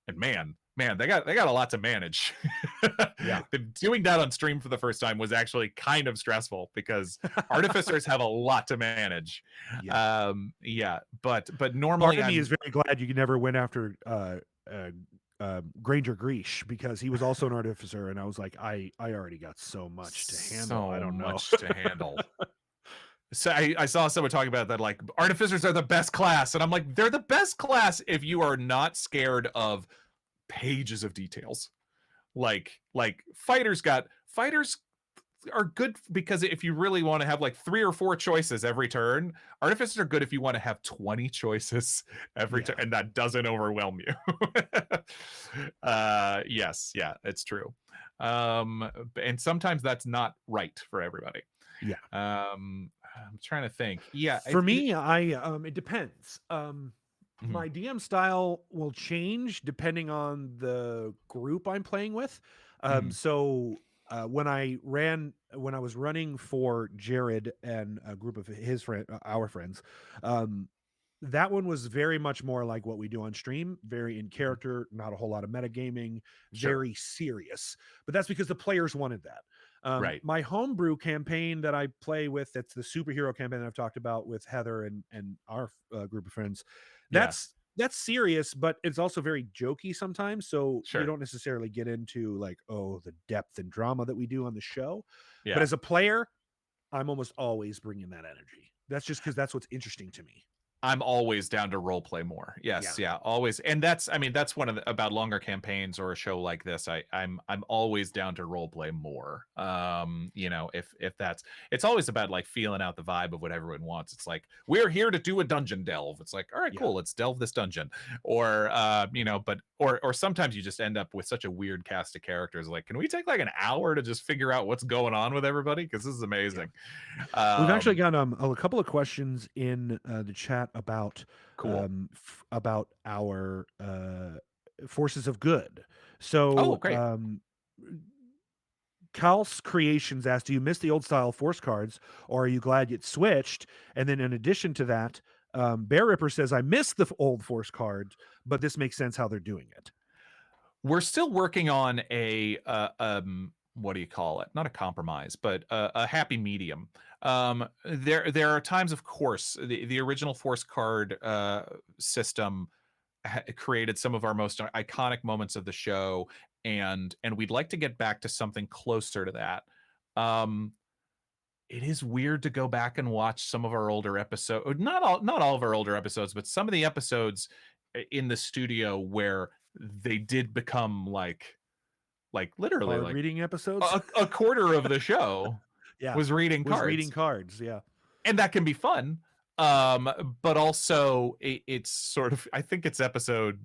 and man, they got a lot to manage. Doing that on stream for the first time was actually kind of stressful because artificers have a lot to manage. But normally part of me is very glad you never went after Granger Greesh, because he was also an artificer, and I was like, I already got so much to handle. I don't know. Much to handle. So I saw someone talking about that, like artificers are the best class, and I'm like, they're the best class if you are not scared of pages of details. Like fighters are good because if you really want to have like 3 or 4 choices every turn, artificers are good if you want to have 20 choices every turn, and that doesn't overwhelm you. Yes, it's true. And sometimes that's not right for everybody. I'm trying to think. For me, it depends. My DM style will change depending on the group I'm playing with. So when I was running for Jared and a group of our friends, that one was very much more like what we do on stream, very in character, not a whole lot of metagaming, very serious. But that's because the players wanted that. My homebrew campaign that I play with, that's the superhero campaign that I've talked about with Heather and our group of friends. That's serious, but it's also very jokey sometimes. So you don't necessarily get into like, the depth and drama that we do on the show. But as a player, I'm almost always bringing that energy. That's just because that's what's interesting to me. I'm always down to role play more. Yes, yeah, always. And that's, I mean, that's one of the, about longer campaigns or a show like this. I'm always down to role play more. You know, if that's, it's always about like feeling out the vibe of what everyone wants. It's like, we're here to do a dungeon delve. It's like, all right, cool, let's delve this dungeon. Or you know, but or sometimes you just end up with such a weird cast of characters. Like, can we take like an hour to just figure out what's going on with everybody? Because this is amazing. We've actually got a couple of questions in the chat about Cool. About our forces of good. So, Oh, great. Cal's Creations asked, "Do you miss the old style force cards, or are you glad it switched?" And then, in addition to that, Bear Ripper says, "I miss the old force cards, but this makes sense how they're doing it." We're still working on a what do you call it? Not a compromise, but a happy medium. There are times, of course, the original force card system created some of our most iconic moments of the show, and we'd like to get back to something closer to that. It is weird to go back and watch some of our older episodes. Not all of our older episodes, but some of the episodes in the studio where they did become like literally Card like reading episodes. a quarter of the show was reading cards. Reading cards, yeah. And that can be fun. But also it's sort of, I think it's episode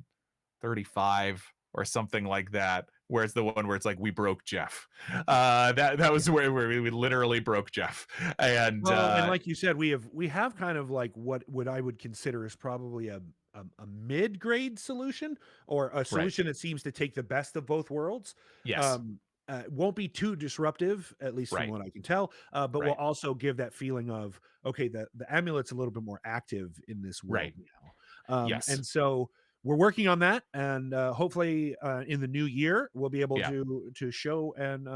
35 or something like that, where it's the one where it's like, we broke Jeff. That was where we literally broke Jeff. And and like you said, we have kind of like what I would consider is probably a mid-grade solution, or a solution that seems to take the best of both worlds. Yes. Won't be too disruptive, at least from what I can tell, but will also give that feeling of, okay, the amulet's a little bit more active in this world now. Yes. And so we're working on that, and hopefully in the new year we'll be able to show and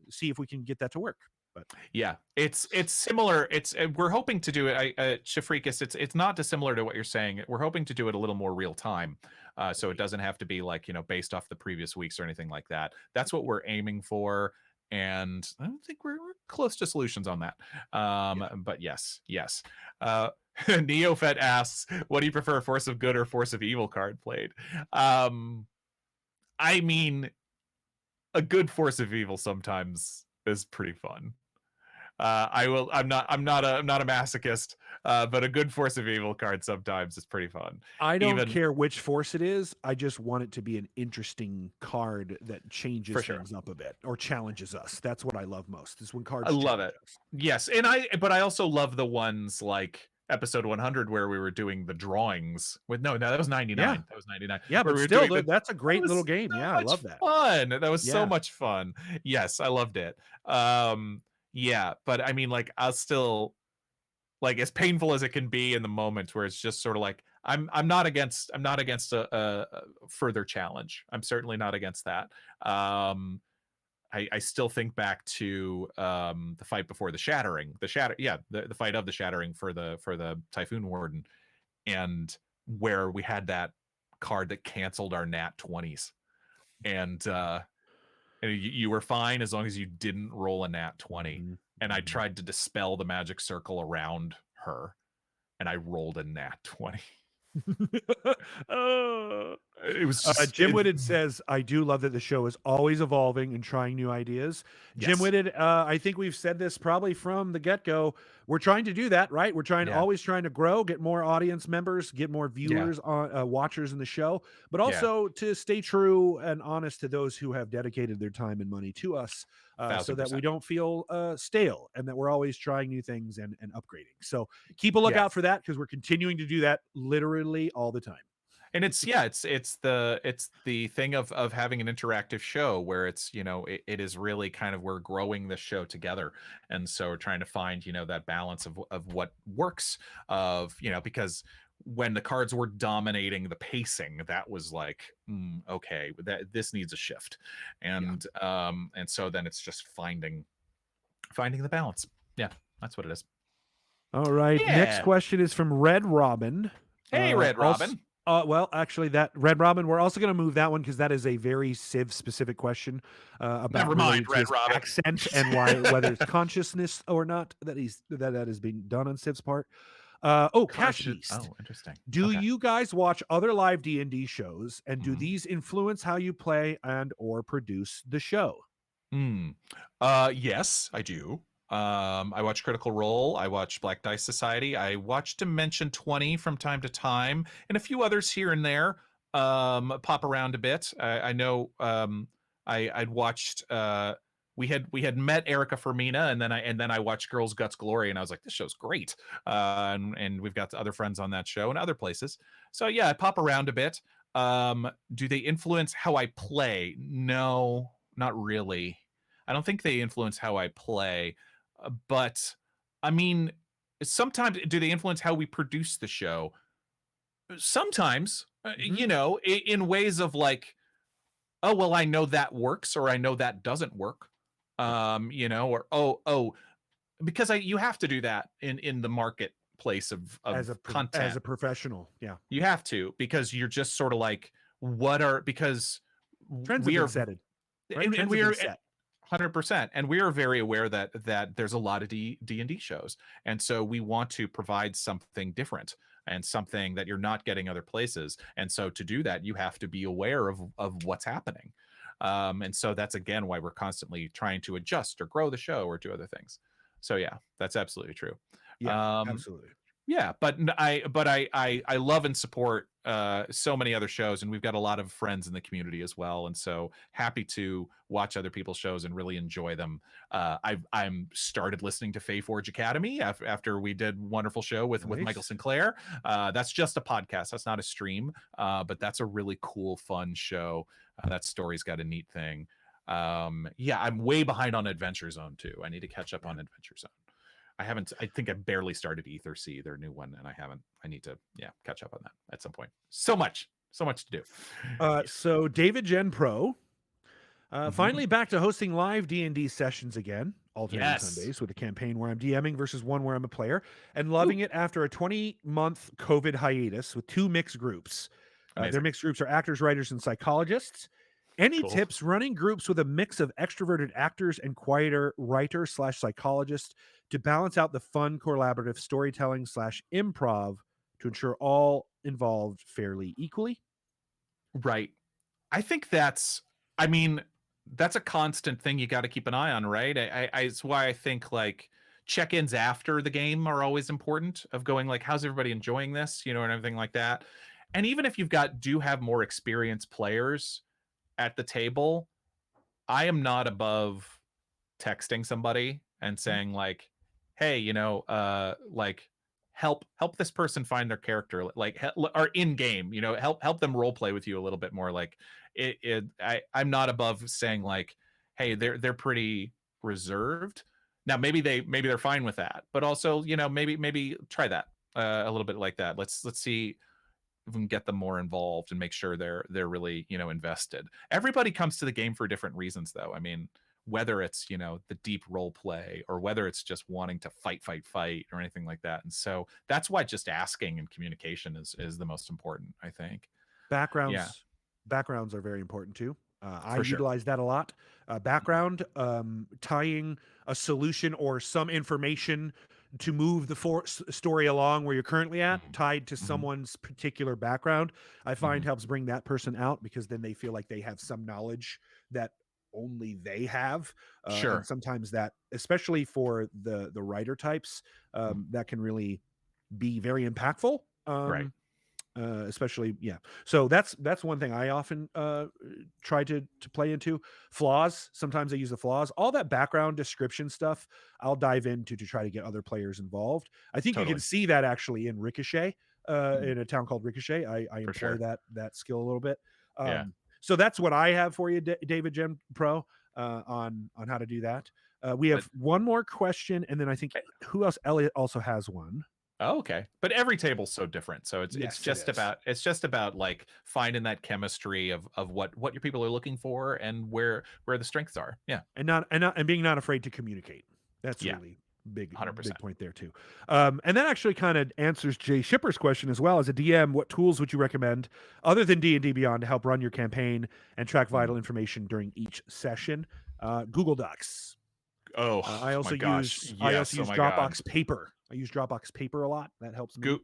see if we can get that to work. But yeah, it's similar. It's we're hoping to do it. Shafrikas, it's not dissimilar to what you're saying. We're hoping to do it a little more real time, so it doesn't have to be like, you know, based off the previous weeks or anything like that. That's what we're aiming for, and I don't think we're close to solutions on that. But yes. Neofet asks, "What do you prefer, Force of Good or Force of Evil card played?" I mean, a good Force of Evil sometimes is pretty fun. I'm not a masochist, but a good Force of Evil card sometimes is pretty fun. I don't care which force it is. I just want it to be an interesting card that changes things up a bit or challenges us. That's what I love most, is when cards. I love it. Yes, and I also love the ones like episode 100 where we were doing the drawings with no, that was 99. Yeah. That was 99. Yeah, but still, that's a great little game. Yeah, I love that. Fun. That was so much fun. Yes, I loved it. Yeah, but I mean, like, I'll still, like, as painful as it can be in the moment where it's just sort of like, I'm not against a further challenge. I'm certainly not against that. I still think back to the fight before the shattering, the fight of the shattering for the Typhoon Warden, and where we had that card that canceled our nat 20s, and you were fine as long as you didn't roll a nat 20. Mm-hmm. And I tried to dispel the magic circle around her, and I rolled a nat 20. It was just, Jim Whitted says, "I do love that the show is always evolving and trying new ideas." Yes. Jim Whitted, I think we've said this probably from the get-go. We're trying to do that, right? We're always trying to grow, get more audience members, get more viewers on watchers in the show, but also to stay true and honest to those who have dedicated their time and money to us, so that we don't feel stale, and that we're always trying new things and upgrading. So keep a lookout for that, because we're continuing to do that literally all the time. And it's the thing of having an interactive show where it's, you know, it is really kind of, we're growing the show together, and so we're trying to find, you know, that balance of what works, of, you know, because when the cards were dominating the pacing, that was like, okay, that this needs a shift, and so then it's just finding the balance. Yeah, that's what it is. All right, next question is from Red Robin. Hey, Red Robin. Well, actually, that Red Robin, we're also going to move that one because that is a very Civ specific question about Never mind, Red Robin. accent and whether it's consciousness or not that is being done on Civ's part. Cash Crushes. Beast. Oh, interesting. Do Okay. you guys watch other live D&D shows, and do Mhm. these influence how you play and or produce the show? Yes, I do. I watch Critical Role. I watch Black Dice Society. I watch Dimension 20 from time to time, and a few others here and there. Pop around a bit. I know. I'd watched. We had met Erica Fermina, and then I watched Girls Guts Glory, and I was like, this show's great. And we've got other friends on that show and other places. So yeah, I pop around a bit. Do they influence how I play? No, not really. I don't think they influence how I play, but I mean, sometimes do they influence how we produce the show? Sometimes, in ways of like, oh well, I know that works, or I know that doesn't work, or oh, because you have to do that in the marketplace of As content. a professional, yeah. You have to, because you're just sort of like, because Trends have we been are setted, right? and Trends we have are been set. 100%, and we are very aware that there's a lot of D&D shows, and so we want to provide something different and something that you're not getting other places, and so to do that you have to be aware of what's happening, and so that's again why we're constantly trying to adjust or grow the show or do other things. So yeah, that's absolutely true. Yeah, um absolutely. yeah, but I love and support so many other shows, and we've got a lot of friends in the community as well, and so happy to watch other people's shows and really enjoy them. I'm started listening to Fae Forge Academy after we did wonderful show with Michael Nice. Sinclair. That's just a podcast. That's not a stream, but that's a really cool, fun show. That story's got a neat thing. Yeah, I'm way behind on Adventure Zone too. I need to catch up on Adventure Zone. I think I barely started Ether C, their new one, and I haven't. I need to, catch up on that at some point. So much to do. So David Gen Pro, Mhm. finally back to hosting live D&D sessions again, alternating Yes. Sundays, with a campaign where I'm DMing versus one where I'm a player, and loving it after a 20-month COVID hiatus with 2 mixed groups. Their Amazing. mixed groups are actors, writers, and psychologists. Any Cool. tips running groups with a mix of extroverted actors and quieter writer/psychologist to balance out the fun collaborative storytelling/improv to ensure all involved fairly equally? Right. I think I mean, that's a constant thing you got to keep an eye on, right? It's why I think like check-ins after the game are always important, of going like, how's everybody enjoying this, and everything like that. And even if do have more experienced players at the table, I am not above texting somebody and saying like, hey, like, help this person find their character, like, or in game, help them role play with you a little bit more. Like, I'm not above saying like, hey, they're pretty reserved. Now maybe they're fine with that, but also, maybe try that a little bit like that. Let's see if we can get them more involved and make sure they're really, invested. Everybody comes to the game for different reasons, though. I mean, whether it's, the deep role play, or whether it's just wanting to fight or anything like that. And so that's why just asking and communication is the most important, I think. Yeah, Backgrounds are very important too. I for sure. utilize that a lot. Background, tying a solution or some information to move the story along where you're currently at, Mhm. tied to Mhm. someone's particular background, I find Mhm. helps bring that person out, because then they feel like they have some knowledge that only they have. And Sure. sometimes that, especially for the writer types, Mhm. that can really be very impactful. Right. Especially, yeah. So that's one thing I often try to play into. Flaws, sometimes I use the flaws. All that background description stuff I'll dive into to try to get other players involved. I think you can Totally. see that actually in Ricochet, Mhm. in a town called Ricochet. I For employ sure. that skill a little bit. Yeah. So that's what I have for you, David Gen Pro, on how to do that. We But have one more question, and then I think, who else? Elliot also has one. Oh, okay. But every table's so different. So it's Yes, it just is. about like finding that chemistry of what your people are looking for and where the strengths are. Yeah. And being not afraid to communicate. That's Yeah. really big 100%. point there too. And that actually kind of answers Jay Shipper's question as well. As a DM, what tools would you recommend other than D&D Beyond to help run your campaign and track vital information during each session? Google Docs. Oh I my also gosh. use Yes. Oh my God. Dropbox Paper. I use Dropbox Paper a lot. That helps me.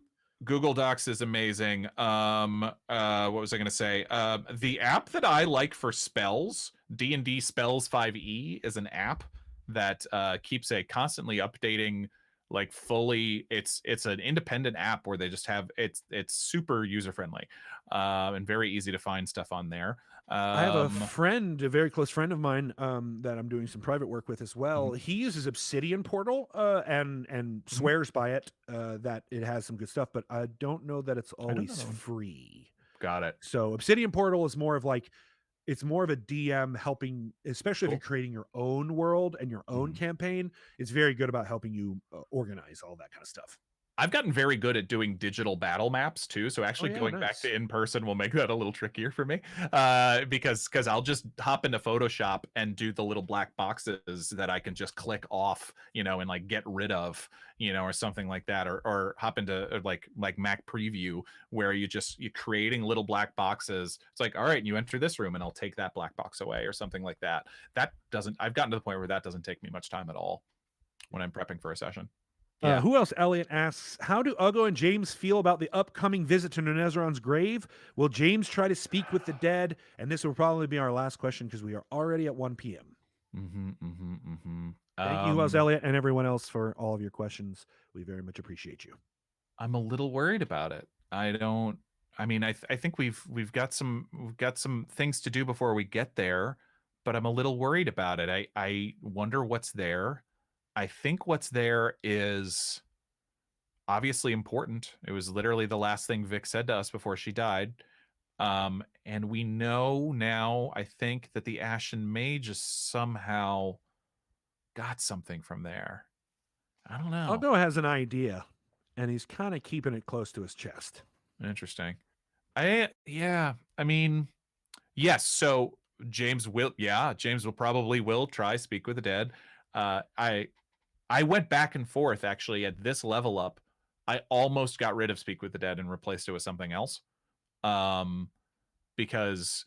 Google Docs is amazing. What was I going to say? The app that I like for spells, D&D Spells 5e, is an app that keeps a constantly updating, like fully. It's an independent app where they just have it's super user friendly, and very easy to find stuff on there. I have a friend, a very close friend of mine, that I'm doing some private work with as well. He uses Obsidian Portal, and swears by it, that it has some good stuff, but I don't know that it's always free. Got it. So Obsidian Portal is more of like, it's more of a DM helping, especially if you're creating your own world and your own campaign. It's very good about helping you organize all that kind of stuff. I've gotten very good at doing digital battle maps too, so actually going back to in person will make that a little trickier for me, because I'll just hop into Photoshop and do the little black boxes that I can just click off, and like get rid of, or something like that, or hop into like Mac Preview, where you're creating little black boxes. It's like, all right, you enter this room and I'll take that black box away or something like that. I've gotten to the point where that doesn't take me much time at all when I'm prepping for a session. Yeah. Who else? Elliot asks, how do Ugo and James feel about the upcoming visit to Nonezeron's grave? Will James try to speak with the dead? And this will probably be our last question because we are already at 1 p.m. Thank you, Elliot, and everyone else for all of your questions. We very much appreciate you. I'm a little worried about it. I think we've got some things to do before we get there, but I'm a little worried about it. I wonder what's there. I think what's there is obviously important. It was literally the last thing Vic said to us before she died. And we know now, I think, that the Ashen Mage somehow got something from there. I don't know. Ugo has an idea, and he's kind of keeping it close to his chest. Interesting. Yes. So James will probably try speak with the dead. I went back and forth actually at this level up. I almost got rid of Speak with the Dead and replaced it with something else. Because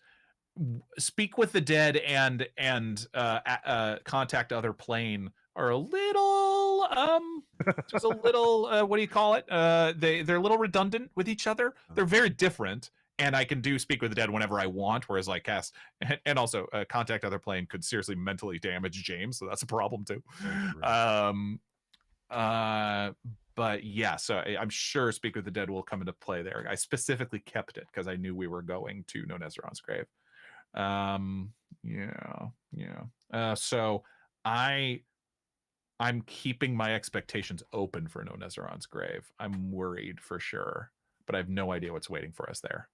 Speak with the Dead and Contact Other Plane are a little just a little what do you call it? They're a little redundant with each other. They're very different. And I can do Speak with the Dead whenever I want, whereas like cast and also Contact Other Plane could seriously mentally damage James, so that's a problem too. But yeah, so I'm sure Speak with the Dead will come into play there. I specifically kept it because I knew we were going to Nonezeron's grave. So I'm keeping my expectations open for Nonezeron's grave. I'm worried for sure, but I have no idea what's waiting for us there.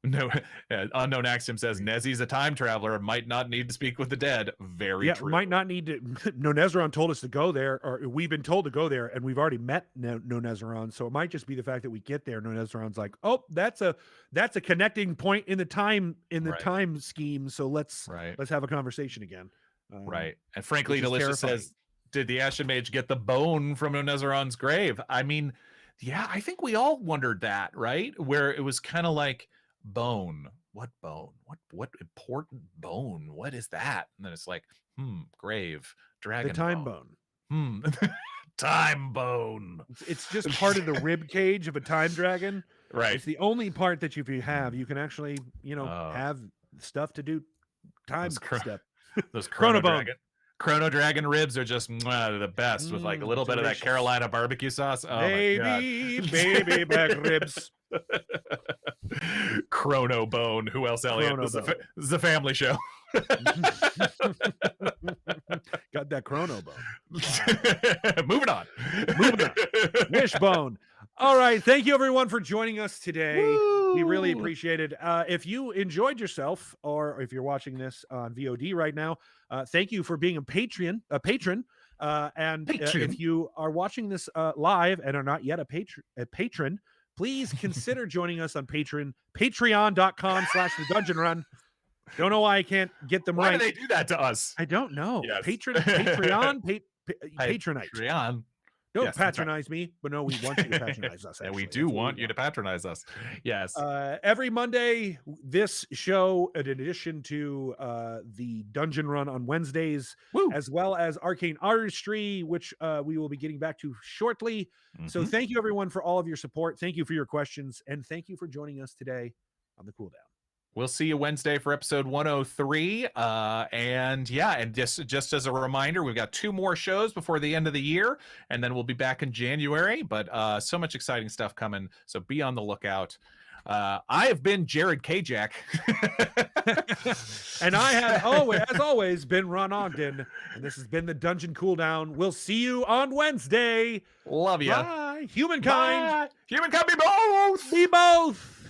No, Unknown Axiom says Nezzy's a time traveler, might not need to speak with the dead. Very true. Might not need to. Nonezeron told us to go there, or we've been told to go there, and we've already met Nonezeron. So it might just be the fact that we get there. Nonezeron's like, oh, that's a connecting point in the time time scheme. So let's have a conversation again. Right. And frankly, Delicious says, did the Ashen Mage get the bone from Nonezeron's grave? I mean, yeah, I think we all wondered that, right? Where it was kind of like, bone, what bone, what important bone, what is that? And then it's like, grave, dragon, the time bone. Time bone. It's just part of the rib cage of a time dragon, right? It's the only part that if you have, you can actually have stuff to do time stuff. Those Chrono Dragon ribs are just the best, with like a little bit of that Carolina barbecue sauce. Oh baby back ribs. Chrono Bone. Who else, Elliot? This is a family show. Got that Chrono Bone. Moving on. Wishbone. All right. Thank you, everyone, for joining us today. Woo! We really appreciate it. If you enjoyed yourself, or if you're watching this on VOD right now, thank you for being a patron. And if you are watching this live and are not yet a patron, please consider joining us on Patreon. Patreon.com/The Dungeon Run. Don't know why I can't get them right. Why do they do that to us? I don't know. Yes. Patreon, Patronite. Patreon. Don't Yes, that's right. patronize me, but no, we want you to patronize us. And we Actually. do That's what want you to patronize us. Yes. Every Monday, this show, in addition to the dungeon run on Wednesdays, Woo. as well as Arcane Artistry, which we will be getting back to shortly. So thank you, everyone, for all of your support. Thank you for your questions. And thank you for joining us today on the Cooldown. We'll see you Wednesday for episode 103. And just as a reminder, we've got 2 more shows before the end of the year, and then we'll be back in January. But so much exciting stuff coming. So be on the lookout. I have been Jared Kajak. And I have as always, been Ron Ogden. And this has been the Dungeon Cooldown. We'll see you on Wednesday. Love you. Bye. Humankind. Bye. Humankind be both. Be both.